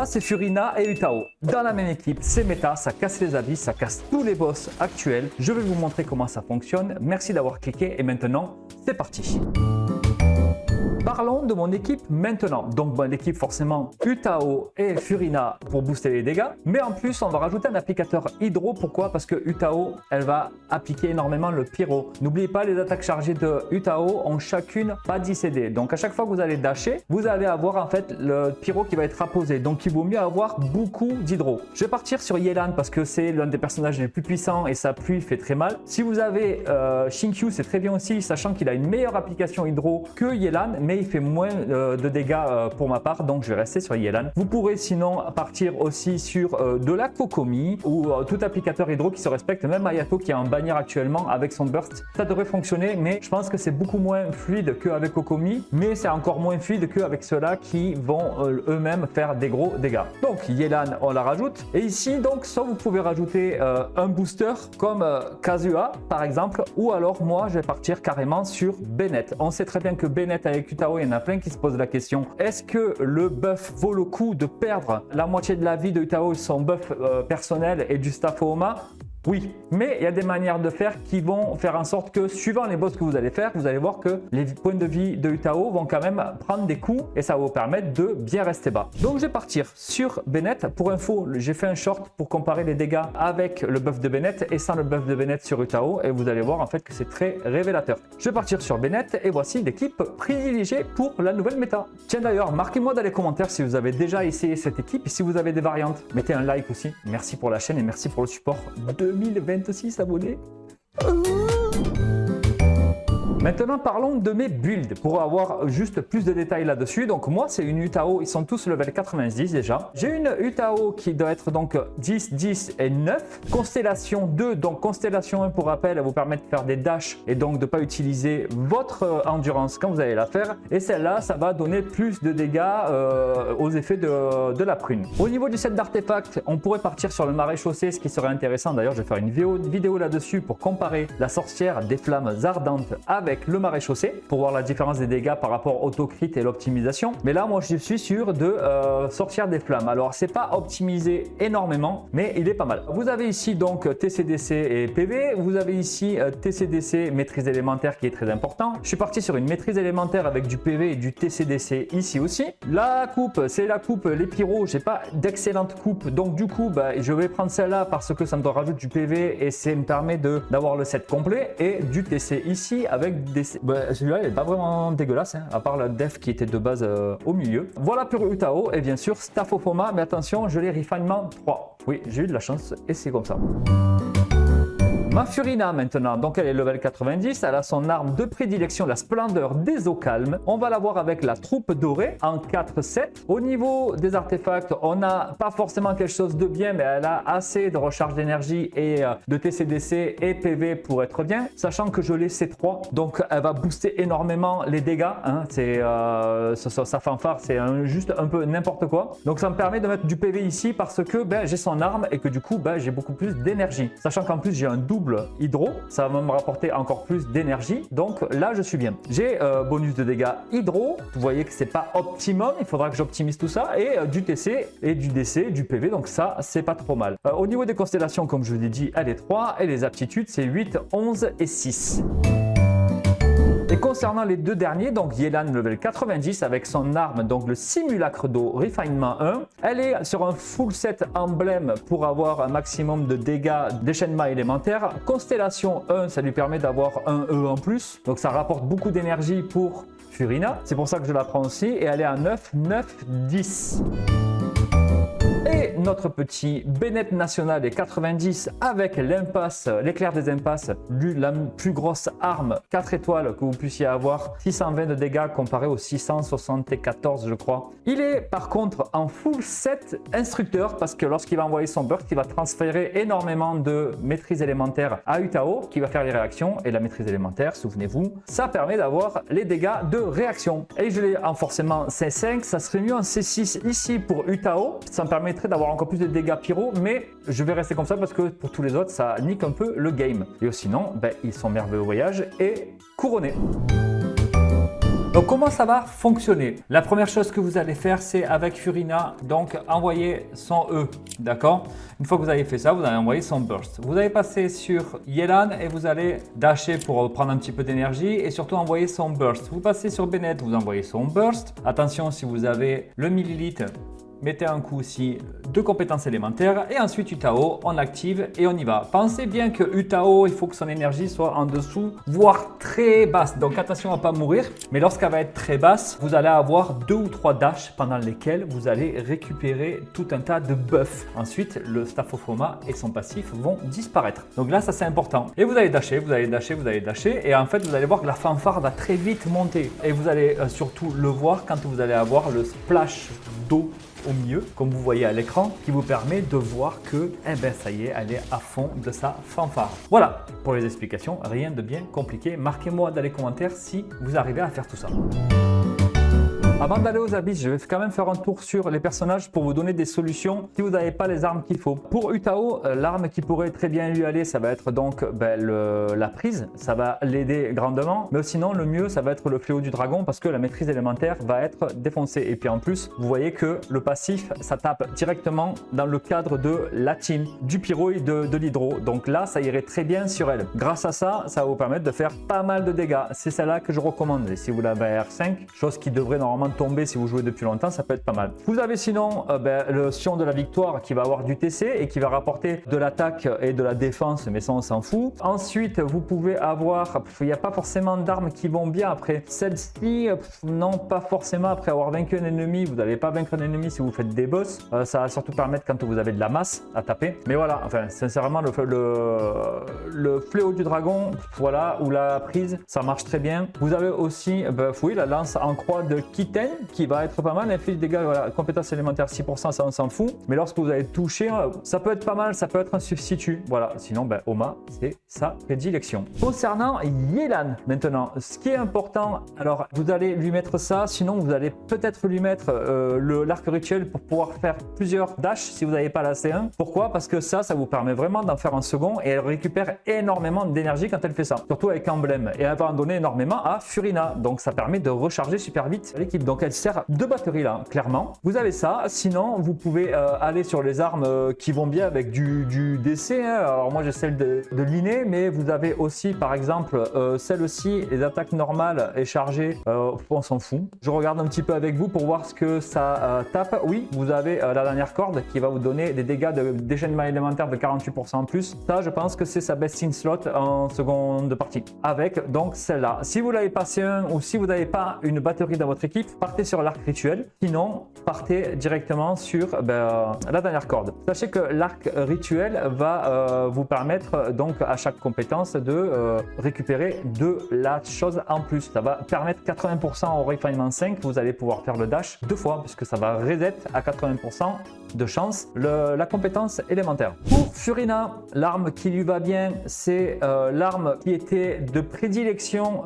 c'est Furina et Utao. Dans la même équipe, c'est méta, ça casse les habits, ça casse tous les boss actuels. Je vais vous montrer comment ça fonctionne. Merci d'avoir cliqué et maintenant, c'est parti. Parlons de mon équipe maintenant. Donc mon équipe forcément Utao et Furina pour booster les dégâts. Mais en plus on va rajouter un applicateur hydro. Pourquoi? Parce que Utao elle va appliquer énormément le pyro. N'oubliez pas les attaques chargées de Utao ont chacune pas 10 CD. Donc à chaque fois que vous allez dasher, vous allez avoir en fait le pyro qui va être apposé. Donc il vaut mieux avoir beaucoup d'hydro. Je vais partir sur Yelan parce que c'est l'un des personnages les plus puissants et sa pluie fait très mal. Si vous avez Shinkyu c'est très bien aussi, sachant qu'il a une meilleure application hydro que Yelan, mais il fait moins de dégâts pour ma part, donc je vais rester sur Yelan. Vous pourrez sinon partir aussi sur de la Kokomi ou tout applicateur hydro qui se respecte, même Ayato qui est en bannière actuellement avec son burst. Ça devrait fonctionner, mais je pense que c'est beaucoup moins fluide qu'avec Kokomi, mais c'est encore moins fluide qu'avec ceux-là qui vont eux-mêmes faire des gros dégâts. Donc Yelan, on la rajoute. Et ici, donc, soit vous pouvez rajouter un booster comme Kazuha par exemple, ou alors moi je vais partir carrément sur Bennett. On sait très bien que Bennett avec Utao, il y en a plein qui se posent la question, est-ce que le buff vaut le coup de perdre la moitié de la vie de Utao, son buff personnel et du staff Oma? Oui, mais il y a des manières de faire qui vont faire en sorte que suivant les boss que vous allez faire, vous allez voir que les points de vie de Utao vont quand même prendre des coups et ça va vous permettre de bien rester bas. Donc je vais partir sur Bennett. Pour info, j'ai fait un short pour comparer les dégâts avec le buff de Bennett et sans le buff de Bennett sur Utao et vous allez voir en fait que c'est très révélateur. Je vais partir sur Bennett et voici l'équipe privilégiée pour la nouvelle méta. Tiens d'ailleurs, marquez-moi dans les commentaires si vous avez déjà essayé cette équipe et si vous avez des variantes. Mettez un like aussi. Merci pour la chaîne et merci pour le support. 2026 abonnés. Maintenant, parlons de mes builds pour avoir juste plus de détails là-dessus. Donc moi, c'est une Utao, ils sont tous level 90 déjà. J'ai une Utao qui doit être donc 10, 10 et 9. Constellation 2, donc Constellation 1 pour rappel, elle vous permet de faire des dashs et donc de ne pas utiliser votre endurance quand vous allez la faire. Et celle-là, ça va donner plus de dégâts aux effets de la prune. Au niveau du set d'artefacts, on pourrait partir sur le maréchaussée, ce qui serait intéressant. D'ailleurs, je vais faire une vidéo là-dessus pour comparer la sorcière des flammes ardentes avec le maréchaussée pour voir la différence des dégâts par rapport au autocrit et l'optimisation. Mais là, moi, je suis sûr de sorcière des flammes. Alors, c'est pas optimisé énormément, mais il est pas mal. Vous avez ici donc TCDC et PV. Vous avez ici TCDC maîtrise élémentaire qui est très important. Je suis parti sur une maîtrise élémentaire avec du PV et du TCDC ici aussi. La coupe, c'est la coupe les pyros. J'ai pas d'excellente coupe, donc du coup, je vais prendre celle-là parce que ça me rajoute du PV et ça me permet d'avoir le set complet et du TC ici avec celui-là il n'est pas vraiment dégueulasse hein, à part la def qui était de base au milieu. Voilà pour Utao et bien sûr Staphofoma, mais attention, je l'ai refinement 3. Oui, j'ai eu de la chance et c'est comme ça. Ma Furina maintenant, donc elle est level 90, elle a son arme de prédilection, la splendeur des eaux calmes. On va la voir avec la troupe dorée en 4-7. Au niveau des artefacts, on n'a pas forcément quelque chose de bien, mais elle a assez de recharge d'énergie et de TCDC et PV pour être bien, sachant que je l'ai C3, donc elle va booster énormément les dégâts. Hein. Sa fanfare, c'est juste un peu n'importe quoi. Donc ça me permet de mettre du PV ici parce que j'ai son arme et que du coup j'ai beaucoup plus d'énergie. Sachant qu'en plus j'ai un double hydro, ça va me rapporter encore plus d'énergie, donc là je suis bien. J'ai bonus de dégâts hydro, vous voyez que c'est pas optimum, il faudra que j'optimise tout ça, et du TC et du DC, du PV, donc ça c'est pas trop mal. Au niveau des constellations, comme je vous l'ai dit, elle est 3 et les aptitudes c'est 8, 11 et 6. Et concernant les deux derniers, donc Yelan level 90 avec son arme, donc le simulacre d'eau refinement 1, elle est sur un full set emblème pour avoir un maximum de dégâts déchaînement élémentaire. Constellation 1, ça lui permet d'avoir un E en plus, donc ça rapporte beaucoup d'énergie pour Furina, c'est pour ça que je la prends aussi, et elle est à 9, 9, 10. Et notre petit Bennett national est 90 avec l'impasse, l'éclair des impasses, la plus grosse arme 4 étoiles que vous puissiez avoir, 620 de dégâts comparé aux 674 je crois. Il est par contre en full set instructeur parce que lorsqu'il va envoyer son burst, il va transférer énormément de maîtrise élémentaire à Utao qui va faire les réactions, et la maîtrise élémentaire, souvenez-vous, ça permet d'avoir les dégâts de réaction. Et je l'ai en forcément C5, ça serait mieux en C6 ici pour Utao, ça me permettrait d'avoir encore plus de dégâts pyro, mais je vais rester comme ça parce que pour tous les autres ça nique un peu le game. Et sinon ils sont merveilleux au voyage et couronnés. Donc comment ça va fonctionner? La première chose que vous allez faire, c'est avec Furina, donc envoyer son E, d'accord? Une fois que vous avez fait ça, vous allez envoyer son burst. Vous allez passer sur Yelan et vous allez dasher pour prendre un petit peu d'énergie et surtout envoyer son burst. Vous passez sur Bennett, vous envoyez son burst. Attention, si vous avez le millilitre, mettez un coup aussi de compétences élémentaires et ensuite Utao, on active et on y va. Pensez bien que Utao, il faut que son énergie soit en dessous, voire très basse. Donc attention à ne pas mourir, mais lorsqu'elle va être très basse, vous allez avoir 2 ou 3 dashs pendant lesquels vous allez récupérer tout un tas de buffs. Ensuite, le Staphophroma et son passif vont disparaître. Donc là, ça c'est important. Et vous allez dasher, vous allez dasher, vous allez dasher et en fait, vous allez voir que la fanfare va très vite monter. Et vous allez surtout le voir quand vous allez avoir le splash d'eau au milieu, comme vous voyez à l'écran, qui vous permet de voir que, eh ben, ça y est, elle est à fond de sa fanfare. Voilà, pour les explications, rien de bien compliqué. Marquez-moi dans les commentaires si vous arrivez à faire tout ça. Avant d'aller aux abysses, je vais quand même faire un tour sur les personnages pour vous donner des solutions si vous n'avez pas les armes qu'il faut. Pour Utao, l'arme qui pourrait très bien lui aller, ça va être donc la prise. Ça va l'aider grandement. Mais sinon, le mieux, ça va être le fléau du dragon parce que la maîtrise élémentaire va être défoncée. Et puis en plus, vous voyez que le passif, ça tape directement dans le cadre de la team, du pyro et de l'hydro. Donc là, ça irait très bien sur elle. Grâce à ça, ça va vous permettre de faire pas mal de dégâts. C'est celle-là que je recommande. Et si vous l'avez à R5, chose qui devrait normalement tomber si vous jouez depuis longtemps, ça peut être pas mal. Vous avez sinon le Sion de la victoire qui va avoir du TC et qui va rapporter de l'attaque et de la défense, mais ça on s'en fout. Ensuite, vous pouvez avoir, il n'y a pas forcément d'armes qui vont bien après. Celle-ci, non pas forcément après avoir vaincu un ennemi. Vous n'allez pas vaincre un ennemi si vous faites des boss. Ça va surtout permettre quand vous avez de la masse à taper. Mais voilà, enfin sincèrement, le fléau du dragon, voilà, ou la prise, ça marche très bien. Vous avez aussi, oui, la lance en croix de Kitten qui va être pas mal, inflige des dégâts, voilà, compétence élémentaire 6%, ça on s'en fout, mais lorsque vous allez toucher, ça peut être pas mal, ça peut être un substitut, voilà, sinon Oma, c'est sa prédilection. Concernant Yelan, maintenant, ce qui est important, alors vous allez lui mettre ça, sinon vous allez peut-être lui mettre l'arc rituel pour pouvoir faire plusieurs dashs si vous n'avez pas la C1. Pourquoi? Parce que ça vous permet vraiment d'en faire un second et elle récupère énormément d'énergie quand elle fait ça, surtout avec emblème, et elle va en donner énormément à Furina, donc ça permet de recharger super vite l'équipe. Donc elle sert de batterie là, clairement. Vous avez ça, sinon vous pouvez aller sur les armes qui vont bien avec du DC. Hein. Alors moi j'ai celle de l'inné, mais vous avez aussi par exemple celle-ci, les attaques normales et chargées, on s'en fout. Je regarde un petit peu avec vous pour voir ce que ça tape. Oui, vous avez la dernière corde qui va vous donner des dégâts de déchaînement élémentaire de 48% en plus. Ça, je pense que c'est sa best in slot en seconde partie. Avec donc celle-là. Si vous l'avez passé un ou si vous n'avez pas une batterie dans votre équipe, partez sur l'arc rituel, sinon partez directement sur la dernière corde. Sachez que l'arc rituel va vous permettre donc à chaque compétence de récupérer de la chose en plus. Ça va permettre 80% au refinement 5, vous allez pouvoir faire le dash 2 fois puisque ça va reset à 80% de chance la compétence élémentaire. Pour Furina, l'arme qui lui va bien, c'est l'arme qui était de prédilection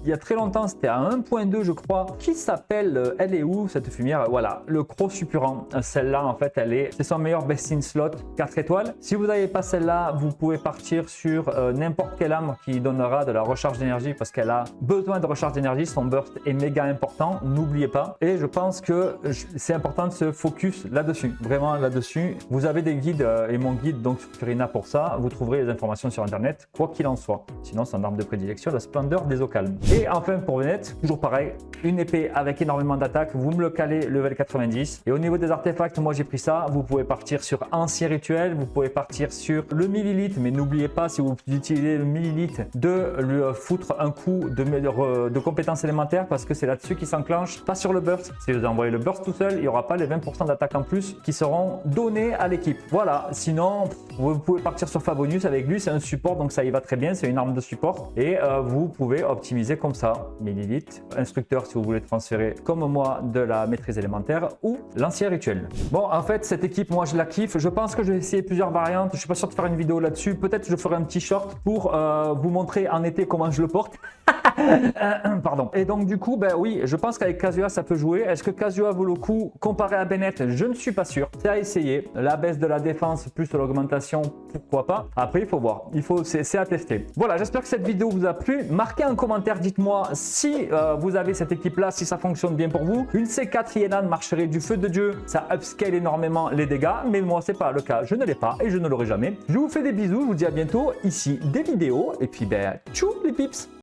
il y a très longtemps, c'était à 1.2 je crois, qui s'appelle, elle est où cette fumière? Voilà, le Croc Suppurant. Celle-là en fait, c'est son meilleur best in slot 4 étoiles. Si vous n'avez pas celle-là, vous pouvez partir sur n'importe quelle arme qui donnera de la recharge d'énergie parce qu'elle a besoin de recharge d'énergie, son burst est méga important, n'oubliez pas. Et je pense que c'est important de se focus là-dessus, vraiment là-dessus. Vous avez des guides et mon guide donc sur Furina pour ça, vous trouverez les informations sur internet, quoi qu'il en soit. Sinon, c'est une arme de prédilection, la splendeur des eaux calmes. Et enfin pour Bennett, toujours pareil, une épée avec énormément d'attaque, vous me le calez level 90. Et au niveau des artefacts, moi j'ai pris ça, vous pouvez partir sur ancien rituel, vous pouvez partir sur le millilitre, mais n'oubliez pas si vous utilisez le millilitre de lui foutre un coup de compétences élémentaires parce que c'est là-dessus qui s'enclenche, pas sur le burst. Si vous envoyez le burst tout seul, il n'y aura pas les 20% d'attaque en plus qui seront donnés à l'équipe. Voilà, sinon vous pouvez partir sur Favonius avec lui, c'est un support donc ça y va très bien, c'est une arme de support et vous pouvez optimiser comme ça, millilitre, instructeur si vous voulez transférer comme moi de la maîtrise élémentaire ou l'ancien rituel. Bon, en fait cette équipe moi je la kiffe, je pense que je vais essayer plusieurs variantes, je suis pas sûr de faire une vidéo là-dessus, peut-être je ferai un petit short pour vous montrer en été comment je le porte. Pardon. Et donc du coup, ben oui, je pense qu'avec Kazuya ça peut jouer. Est-ce que Kazuya vaut le coup comparé à Bennett? Je ne suis pas sûr. C'est à essayer. La baisse de la défense plus l'augmentation, pourquoi pas. Après, il faut voir. C'est à tester. Voilà, j'espère que cette vidéo vous a plu. Marquez un commentaire, dites-moi si vous avez cette équipe-là, si ça fonctionne bien pour vous. Une C4 Yelan marcherait du feu de Dieu. Ça upscale énormément les dégâts, mais moi c'est pas le cas. Je ne l'ai pas et je ne l'aurai jamais. Je vous fais des bisous. Je vous dis à bientôt ici des vidéos et puis ben tchou les pips.